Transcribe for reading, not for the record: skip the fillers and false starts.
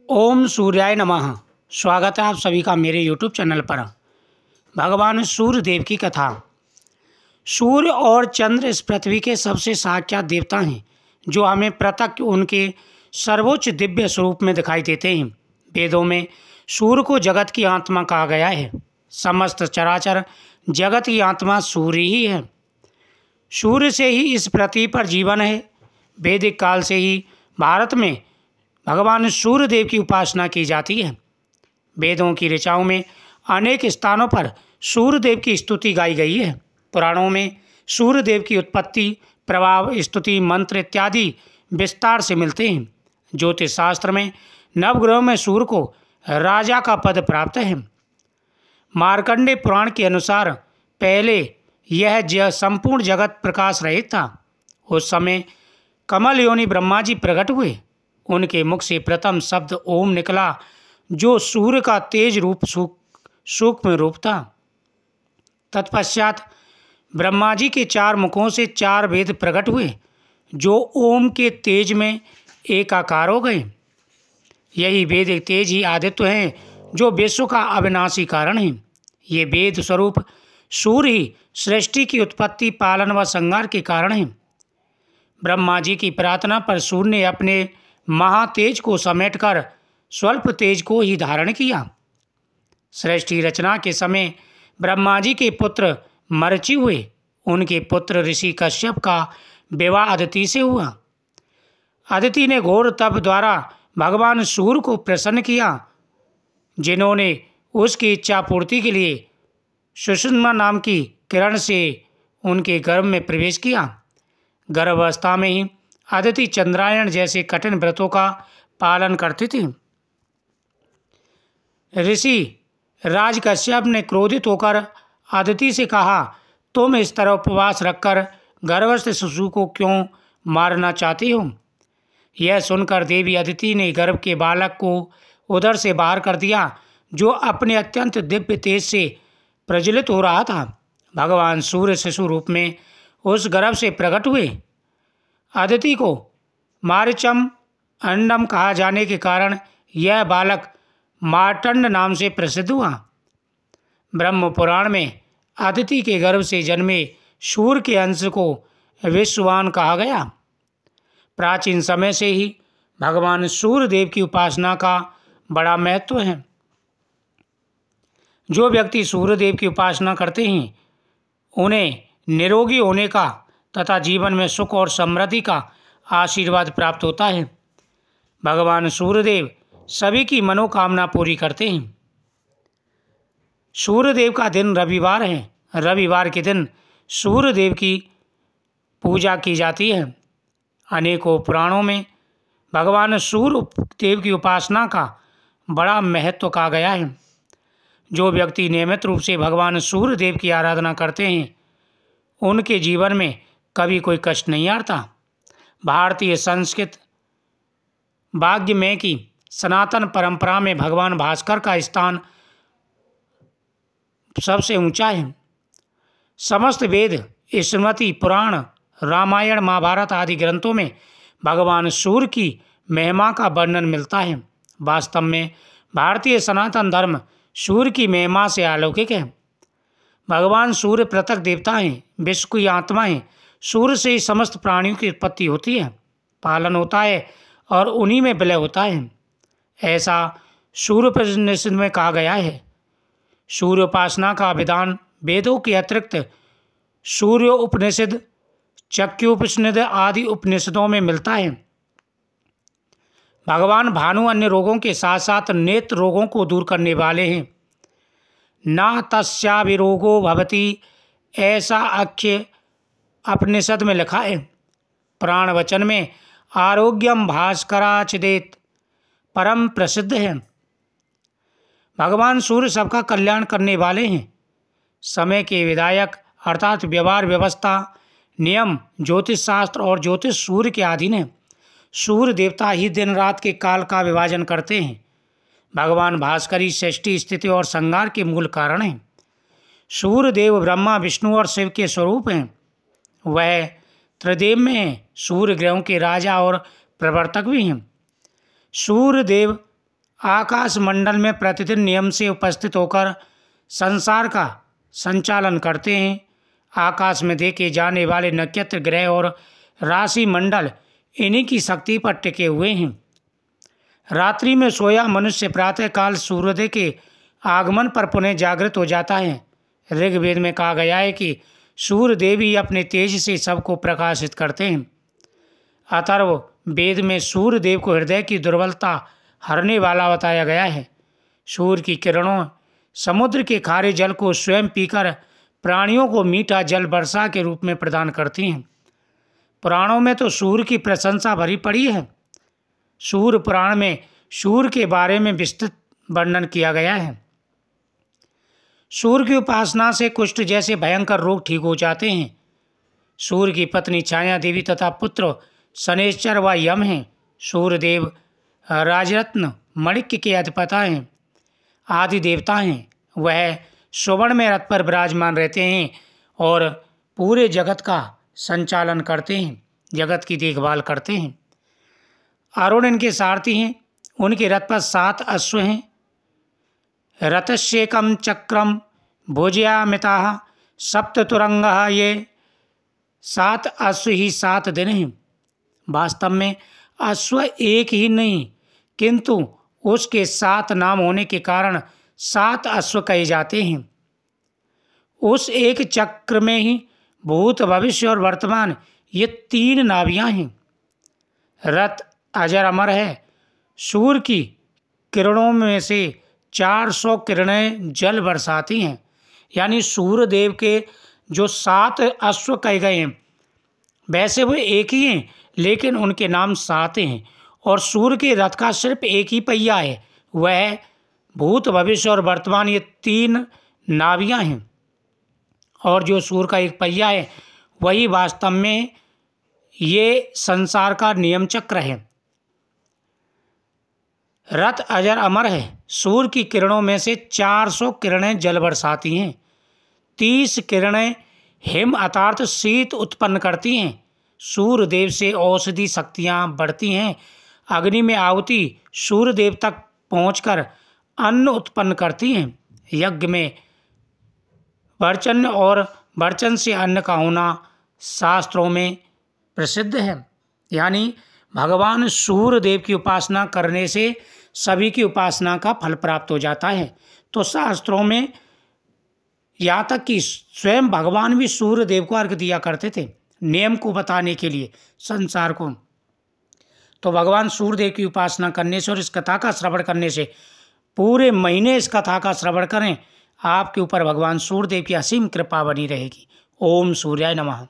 ओम सूर्याय नमः। स्वागत है आप सभी का मेरे यूट्यूब चैनल पर। भगवान सूर्य देव की कथा। सूर्य और चंद्र इस पृथ्वी के सबसे साक्षात देवता हैं, जो हमें प्रत्यक्ष उनके सर्वोच्च दिव्य स्वरूप में दिखाई देते हैं। वेदों में सूर्य को जगत की आत्मा कहा गया है। समस्त चराचर जगत की आत्मा सूर्य ही है। सूर्य से ही इस पृथ्वी पर जीवन है। वैदिक काल से ही भारत में भगवान सूर्य देव की उपासना की जाती है। वेदों की ऋचाओं में अनेक स्थानों पर सूर्य देव की स्तुति गाई गई है। पुराणों में सूर्य देव की उत्पत्ति, प्रभाव, स्तुति, मंत्र इत्यादि विस्तार से मिलते हैं। ज्योतिष शास्त्र में नवग्रहों में सूर्य को राजा का पद प्राप्त है। मार्कंडेय पुराण के अनुसार पहले यह संपूर्ण जगत प्रकाश रहित था। उस समय कमल योनि ब्रह्मा जी प्रकट हुए। उनके मुख से प्रथम शब्द ओम निकला, जो सूर्य का तेज रूप सूक्ष्म रूप था। तत्पश्चात ब्रह्मा जी के 4 मुखों से 4 वेद प्रकट हुए, जो ओम के तेज में एकाकार हो गए। यही वेद तेज ही आदित्य हैं, जो विश्व का अविनाशी कारण है। ये वेद स्वरूप सूर्य ही सृष्टि की उत्पत्ति, पालन व संहार के कारण है। ब्रह्मा जी की प्रार्थना पर सूर्य ने अपने महातेज को समेटकर स्वल्प तेज को ही धारण किया। सृष्टि रचना के समय ब्रह्मा जी के पुत्र मरीचि हुए। उनके पुत्र ऋषि कश्यप का विवाह अदिति से हुआ। अदिति ने घोर तप द्वारा भगवान सूर्य को प्रसन्न किया, जिन्होंने उसकी इच्छा पूर्ति के लिए सुषुम्ना नाम की किरण से उनके गर्भ में प्रवेश किया। गर्भावस्था में ही अदिति चंद्रायण जैसे कठिन व्रतों का पालन करती थी। ऋषि राज कश्यप ने क्रोधित होकर अदिति से कहा, तुम इस तरह उपवास रखकर गर्भस्थ शिशु को क्यों मारना चाहती हो? यह सुनकर देवी अदिति ने गर्भ के बालक को उदर से बाहर कर दिया, जो अपने अत्यंत दिव्य तेज से प्रज्वलित हो रहा था। भगवान सूर्य शिशु रूप में उस गर्भ से प्रकट हुए। अदिति को मारीचम अंडम कहा जाने के कारण यह बालक मार्तंड नाम से प्रसिद्ध हुआ। ब्रह्म पुराण में अदिति के गर्भ से जन्मे सूर्य के अंश को विश्ववान कहा गया। प्राचीन समय से ही भगवान सूर्य देव की उपासना का बड़ा महत्व है। जो व्यक्ति सूर्य देव की उपासना करते हैं, उन्हें निरोगी होने का तथा जीवन में सुख और समृद्धि का आशीर्वाद प्राप्त होता है। भगवान सूर्यदेव सभी की मनोकामना पूरी करते हैं। सूर्यदेव का दिन रविवार है। रविवार के दिन सूर्यदेव की पूजा की जाती है। अनेकों पुराणों में भगवान सूर्य देव की उपासना का बड़ा महत्व कहा गया है। जो व्यक्ति नियमित रूप से भगवान सूर्य देव की आराधना करते हैं, उनके जीवन में कभी कोई कष्ट नहीं आता। भारतीय संस्कृत वाग्मय की सनातन परंपरा में भगवान भास्कर का स्थान सबसे ऊंचा है। समस्त वेद, स्मृति, पुराण, रामायण, महाभारत आदि ग्रंथों में भगवान सूर्य की महिमा का वर्णन मिलता है। वास्तव में भारतीय सनातन धर्म सूर्य की महिमा से अलौकिक है। भगवान सूर्य पृथक देवता हैं, विश्व की आत्मा हैं। सूर्य से ही समस्त प्राणियों की उत्पत्ति होती है, पालन होता है और उन्हीं में विलय होता है। ऐसा सूर्य उपनिषद में कहा गया है। सूर्य उपासना का विधान वेदों के अतिरिक्त सूर्य उपनिषद, चक्यु उपनिषद आदि उपनिषदों में मिलता है। भगवान भानु अन्य रोगों के साथ साथ नेत्र रोगों को दूर करने वाले हैं। ना तस्या विरोगो भवति, ऐसा अक्षय उपनिषद में लिखा है। पुराण वचन में आरोग्यम भास्कराचिदेत परम प्रसिद्ध है। भगवान सूर्य सबका कल्याण करने वाले हैं। समय के विधायक अर्थात व्यवहार, व्यवस्था, नियम, ज्योतिष शास्त्र और ज्योतिष सूर्य के अधीन है। सूर्य देवता ही दिन रात के काल का विभाजन करते हैं। भगवान भास्कर ही सृष्टि, स्थिति और संहार के मूल कारण हैं। सूर्य देव ब्रह्मा, विष्णु और शिव के स्वरूप हैं। वह त्रिदेव में हैं। सूर्य ग्रहों के राजा और प्रवर्तक भी हैं। सूर्य देव आकाश मंडल में प्रतिदिन नियम से उपस्थित होकर संसार का संचालन करते हैं। आकाश में देखे जाने वाले नक्षत्र, ग्रह और राशि मंडल इन्हीं की शक्ति पर टिके हुए हैं। रात्रि में सोया मनुष्य प्रातःकाल सूर्योदय के आगमन पर पुनः जागृत हो जाता है। ऋग्वेद में कहा गया है कि सूर्य देव ही अपने तेज से सबको प्रकाशित करते हैं। अथर्व वेद में सूर्य देव को हृदय की दुर्बलता हरने वाला बताया गया है। सूर्य की किरणों समुद्र के खारे जल को स्वयं पीकर प्राणियों को मीठा जल वर्षा के रूप में प्रदान करती हैं। पुराणों में तो सूर्य की प्रशंसा भरी पड़ी है। सूर्य पुराण में सूर्य के बारे में विस्तृत वर्णन किया गया है। सूर्य की उपासना से कुष्ठ जैसे भयंकर रोग ठीक हो जाते हैं। सूर्य की पत्नी छाया देवी तथा पुत्र शनैश्चर व यम हैं। सूर्य देव राजरत्न मणिक्य के अधिपता हैं, आदि देवता हैं। वह सुवर्ण में रथ पर विराजमान रहते हैं और पूरे जगत का संचालन करते हैं, जगत की देखभाल करते हैं। अरुण इनके सारथी हैं। उनके रथ पर 7 अश्व हैं। रथस्येकं चक्रम भुजयामिताः सप्ततुरंगः। ये 7 अश्व ही 7 दिन हैं। वास्तव में अश्व एक ही नहीं, किंतु उसके 7 नाम होने के कारण 7 अश्व कहे जाते हैं। उस एक चक्र में ही भूत, भविष्य और वर्तमान ये 3 नाभियां हैं। रथ अजर अमर है। सूर्य की किरणों में से 400 किरणें जल बरसाती हैं। यानी सूर्य देव के जो 7 अश्व कहे गए हैं, वैसे वो एक ही हैं, लेकिन उनके नाम 7 हैं। और सूर्य के रथ का सिर्फ एक ही पहिया है, वह भूत, भविष्य और वर्तमान ये 3 नाभियां हैं। और जो सूर्य का एक पहिया है वही वास्तव में ये संसार का नियम चक्र है। रथ अजर अमर है। सूर्य की किरणों में से 400 किरणें जल बरसाती हैं। 30 किरणें हिम अर्थात शीत उत्पन्न करती हैं। सूर्य देव से औषधि शक्तियाँ बढ़ती हैं। अग्नि में आहुति सूर्य देव तक पहुंचकर अन्न उत्पन्न करती हैं। यज्ञ में वर्चन और वर्चन से अन्न का होना शास्त्रों में प्रसिद्ध है। यानी भगवान सूर्य देव की उपासना करने से सभी की उपासना का फल प्राप्त हो जाता है। तो शास्त्रों में यहाँ तक कि स्वयं भगवान भी सूर्य देव को अर्घ्य दिया करते थे, नियम को बताने के लिए संसार को। तो भगवान सूर्य देव की उपासना करने से और इस कथा का श्रवण करने से, पूरे महीने इस कथा का श्रवण करें, आपके ऊपर भगवान सूर्य देव की असीम कृपा बनी रहेगी। ओम सूर्याय नमः।